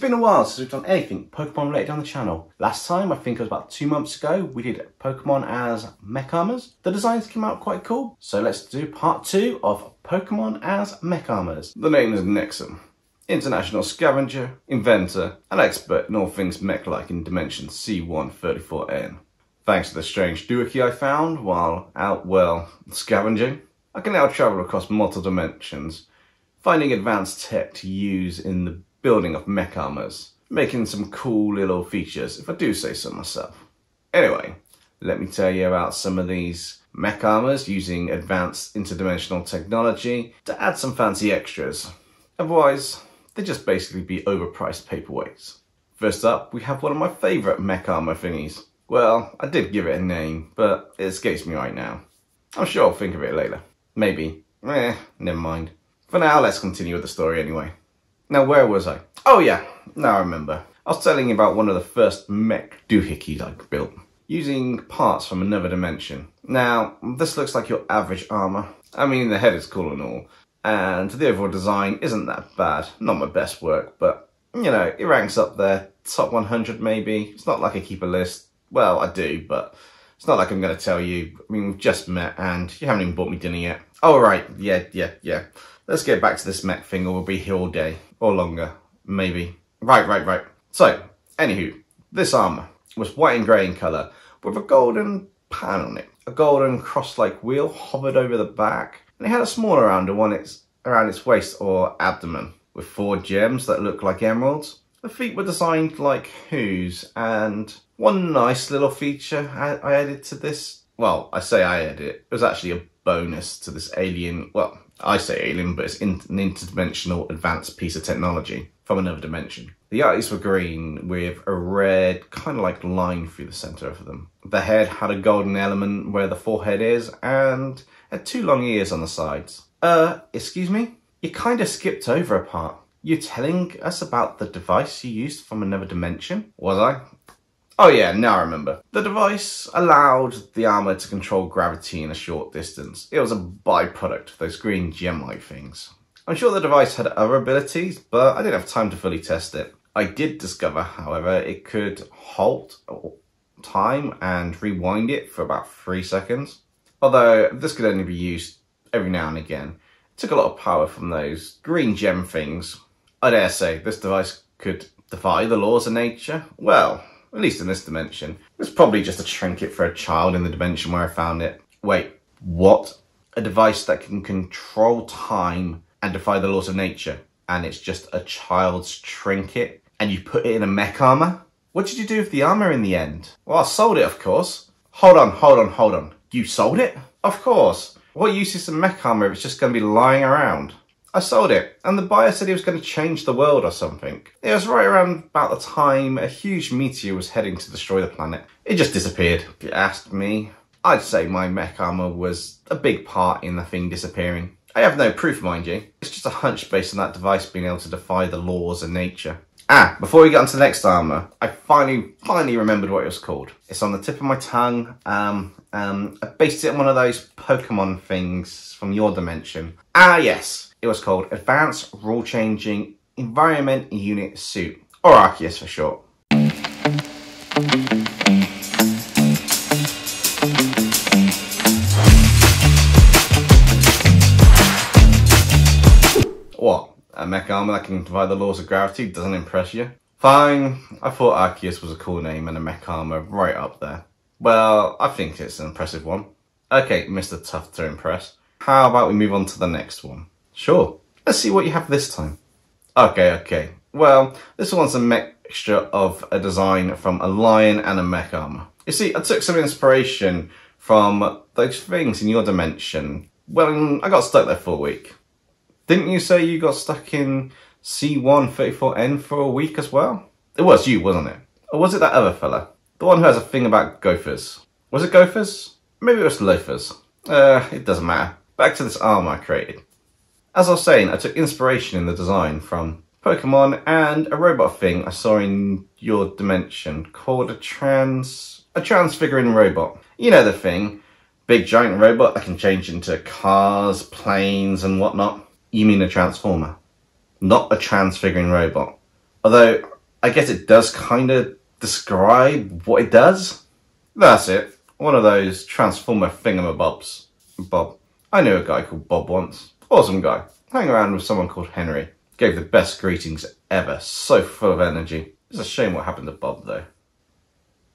been a while since we've done anything Pokemon related on the channel. Last time, I think it was about 2 months ago, we did Pokemon as Mech Armors. The designs came out quite cool, so let's do part 2 of Pokemon as Mech Armors. The name is Nexum, international scavenger, inventor, and expert in all things mech-like in dimension C134N. Thanks to the strange doohickey I found while out, well, scavenging, I can now travel across multiple dimensions, finding advanced tech to use in the building of mech armors, making some cool little features, if I do say so myself. Anyway, let me tell you about some of these mech armors using advanced interdimensional technology to add some fancy extras. Otherwise, they'd just basically be overpriced paperweights. First up, we have one of my favourite mech armor thingies. Well, I did give it a name, but it escapes me right now. I'm sure I'll think of it later. Maybe. Never mind. For now, let's continue with the story anyway. Now, where was I? Oh yeah, now I remember. I was telling you about one of the first mech doohickeys I built, using parts from another dimension. Now, this looks like your average armor. I mean, the head is cool and all, and the overall design isn't that bad. Not my best work, but, you know, it ranks up there, top 100 maybe. It's not like I keep a list. Well, I do, but it's not like I'm going to tell you. I mean, we've just met, and you haven't even bought me dinner yet. Oh, right, yeah. Let's get back to this mech thing, or we'll be here all day. Or longer, maybe. Right. So, anywho, this armour was white and grey in colour, with a golden pan on it. A golden cross-like wheel hovered over the back, and it had a smaller round around its waist or abdomen, with 4 gems that looked like emeralds. The feet were designed like hooves, and one nice little feature I added to this, well, I say I added it was actually a bonus to this alien, well, I say alien, but it's an interdimensional advanced piece of technology from another dimension. The eyes were green with a red kind of like line through the centre of them. The head had a golden element where the forehead is and had 2 long ears on the sides. Excuse me? You kind of skipped over a part. You're telling us about the device you used from another dimension? Was I? Oh yeah, now I remember. The device allowed the armour to control gravity in a short distance. It was a byproduct of those green gem-like things. I'm sure the device had other abilities, but I didn't have time to fully test it. I did discover, however, it could halt time and rewind it for about 3 seconds. Although this could only be used every now and again. It took a lot of power from those green gem things. I dare say this device could defy the laws of nature. Well, at least in this dimension. It's probably just a trinket for a child in the dimension where I found it. Wait, what? A device that can control time and defy the laws of nature, and it's just a child's trinket, and you put it in a mech armor? What did you do with the armor in the end? Well, I sold it, of course. Hold on. You sold it? Of course. What use is the mech armor if it's just going to be lying around? I sold it, and the buyer said he was going to change the world or something. It was right around about the time a huge meteor was heading to destroy the planet. It just disappeared. If you asked me, I'd say my mech armor was a big part in the thing disappearing. I have no proof, mind you. It's just a hunch based on that device being able to defy the laws of nature. Before we get on to the next armor, I finally remembered what it was called. It's on the tip of my tongue. I based it on one of those Pokemon things from your dimension. Yes. It was called Advanced Rule Changing Environment Unit Suit, or Arceus for short. What? A mech armor that can defy the laws of gravity doesn't impress you? Fine, I thought Arceus was a cool name and a mech armor right up there. Well, I think it's an impressive one. Okay, Mr. Tough to impress. How about we move on to the next one? Sure. Let's see what you have this time. Okay. Well, this one's a mixture of a design from a lion and a mech armor. You see, I took some inspiration from those things in your dimension. Well, I got stuck there for a week. Didn't you say you got stuck in C134N for a week as well? It was you, wasn't it? Or was it that other fella? The one who has a thing about gophers. Was it gophers? Maybe it was loafers. It doesn't matter. Back to this armor I created. As I was saying, I took inspiration in the design from Pokemon and a robot thing I saw in your dimension called a transfiguring robot. You know the thing, big giant robot that can change into cars, planes and whatnot. You mean a transformer, not a transfiguring robot. Although I guess it does kind of describe what it does. That's it. One of those transformer thingamabobs. Bob. I knew a guy called Bob once. Awesome guy. Hang around with someone called Henry. Gave the best greetings ever. So full of energy. It's a shame what happened to Bob though.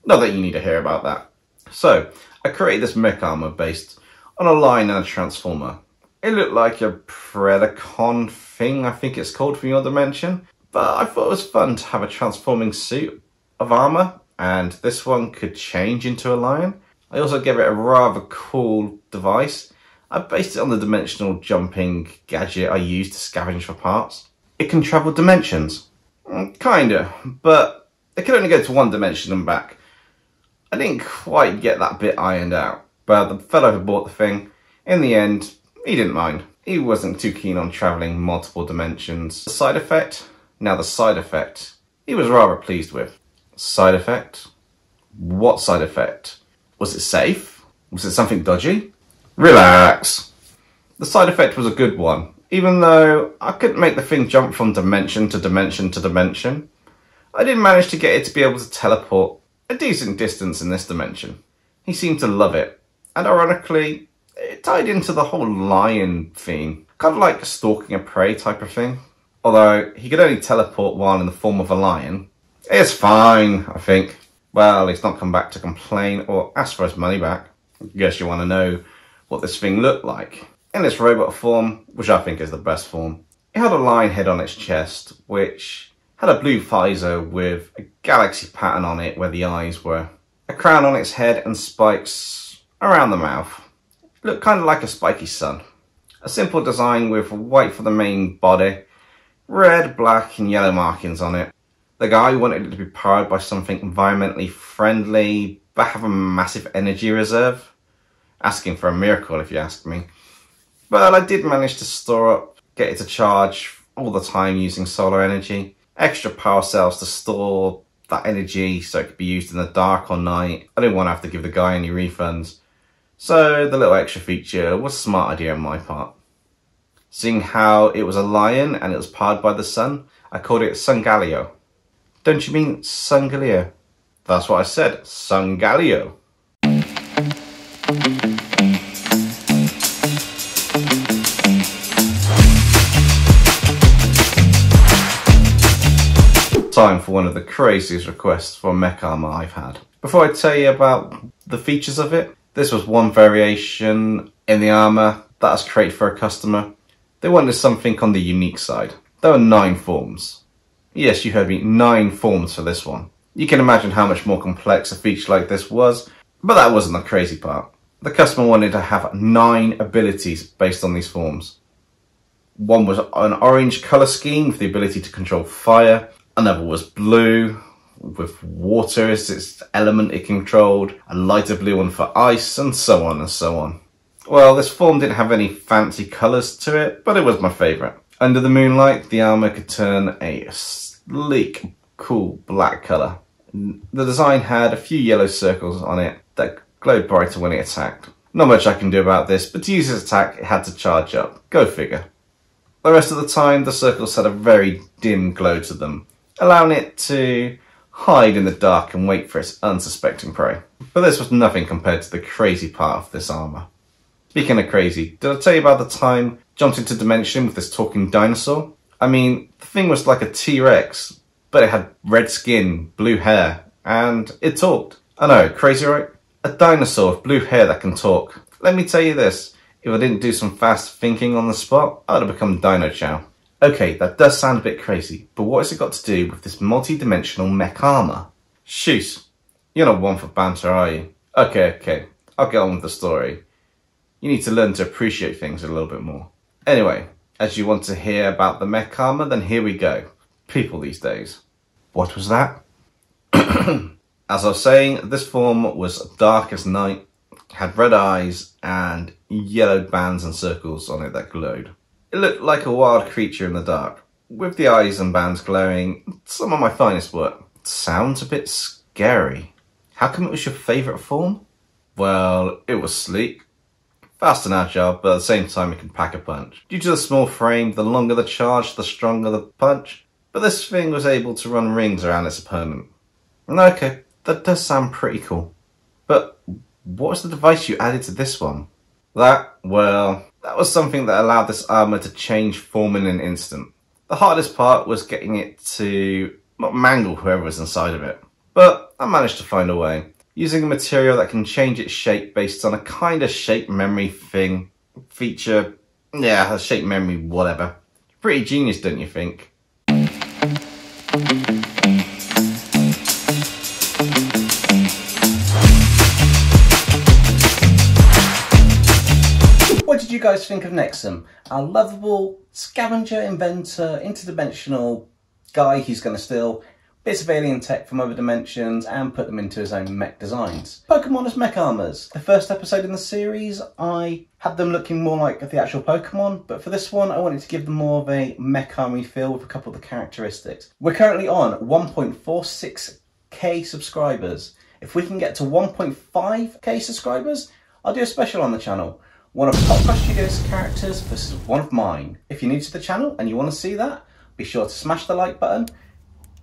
Not that you need to hear about that. So, I created this mech armor based on a line and a transformer. It looked like a Predacon thing, I think it's called from your dimension. But I thought it was fun to have a transforming suit of armor, and this one could change into a lion. I also gave it a rather cool device. I based it on the dimensional jumping gadget I used to scavenge for parts. It can travel dimensions. Kinda, but it can only go to one dimension and back. I didn't quite get that bit ironed out, but the fellow who bought the thing, in the end, he didn't mind. He wasn't too keen on travelling multiple dimensions. The side effect? Now the side effect, he was rather pleased with. Side effect? What side effect? Was it safe? Was it something dodgy? Relax. The side effect was a good one, even though I couldn't make the thing jump from dimension to dimension to dimension. I did manage to get it to be able to teleport a decent distance in this dimension. He seemed to love it, and ironically, it tied into the whole lion theme, kind of like stalking a prey type of thing. Although he could only teleport while in the form of a lion. It's fine, I think. Well, he's not come back to complain or ask for his money back. I guess you want to know what this thing looked like. In its robot form, which I think is the best form, it had a lion head on its chest, which had a blue visor with a galaxy pattern on it where the eyes were, a crown on its head and spikes around the mouth. It looked kind of like a spiky sun. A simple design with white for the main body, red, black and yellow markings on it. The guy wanted it to be powered by something environmentally friendly but have a massive energy reserve. Asking for a miracle if you ask me. But I did manage to store up, get it to charge all the time using solar energy. Extra power cells to store that energy so it could be used in the dark or night. I didn't want to have to give the guy any refunds. So the little extra feature was a smart idea on my part. Seeing how it was a lion and it was powered by the sun, I called it Solgaleo. Don't you mean Solgaleo? That's what I said, Solgaleo. Time for one of the craziest requests for a mech armor I've had. Before I tell you about the features of it, this was one variation in the armor that was created for a customer. They wanted something on the unique side. There were 9 forms. Yes, you heard me, 9 forms for this one. You can imagine how much more complex a feature like this was, but that wasn't the crazy part. The customer wanted to have 9 abilities based on these forms. One was an orange colour scheme with the ability to control fire. Another was blue, with water as its element it controlled. A lighter blue one for ice, and so on and so on. Well, this form didn't have any fancy colours to it, but it was my favourite. Under the moonlight, the armour could turn a sleek, cool black colour. The design had a few yellow circles on it that glowed brighter when it attacked. Not much I can do about this, but to use its attack, it had to charge up. Go figure. The rest of the time, the circles had a very dim glow to them, allowing it to hide in the dark and wait for its unsuspecting prey. But this was nothing compared to the crazy part of this armour. Speaking of crazy, did I tell you about the time I jumped into Dimension with this talking dinosaur? I mean, the thing was like a T-Rex, but it had red skin, blue hair, and it talked. I know, crazy right? A dinosaur with blue hair that can talk. Let me tell you this, if I didn't do some fast thinking on the spot, I would have become Dino Chow. Okay, that does sound a bit crazy, but what has it got to do with this multi-dimensional mech armor? Shoot, you're not one for banter, are you? Okay, I'll get on with the story. You need to learn to appreciate things a little bit more. Anyway, as you want to hear about the mech armor, then here we go. People these days. What was that? As I was saying, this form was dark as night, had red eyes and yellow bands and circles on it that glowed. It looked like a wild creature in the dark, with the eyes and bands glowing. Some of my finest work. Sounds a bit scary. How come it was your favourite form? Well, it was sleek, fast and agile, but at the same time it can pack a punch. Due to the small frame, the longer the charge, the stronger the punch. but this thing was able to run rings around its opponent. Okay, that does sound pretty cool. But what was the device you added to this one? That was something that allowed this armour to change form in an instant. The hardest part was getting it to not mangle whoever was inside of it. But I managed to find a way, using a material that can change its shape based on a kind of shape memory feature. Yeah, a shape memory, whatever. Pretty genius, don't you think? What did you guys think of Nexum? Our lovable scavenger, inventor, interdimensional guy who's going to steal bits of alien tech from other dimensions and put them into his own mech designs. Pokemon as Mech Armors. The first episode in the series, I had them looking more like the actual Pokemon, but for this one, I wanted to give them more of a mech army feel with a couple of the characteristics. We're currently on 1.46k subscribers. If we can get to 1.5k subscribers, I'll do a special on the channel. One of Top Crush Studios' characters versus one of mine. If you're new to the channel and you want to see that, be sure to smash the like button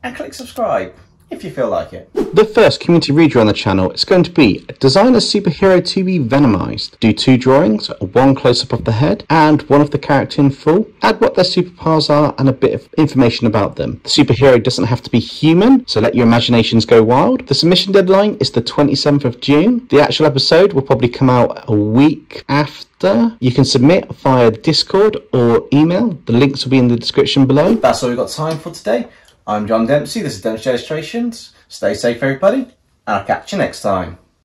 and click subscribe if you feel like it. The first community redraw on the channel is going to be design a superhero to be venomized. Do 2 drawings, one close-up of the head and one of the character in full. Add what their superpowers are and a bit of information about them. The superhero doesn't have to be human, so let your imaginations go wild. The submission deadline is the 27th of June. The actual episode will probably come out a week after. You can submit via Discord or email. The links will be in the description below. That's all we've got time for today. I'm John Dempsey, this is DempseyJ Illustrations. Stay safe everybody, and I'll catch you next time.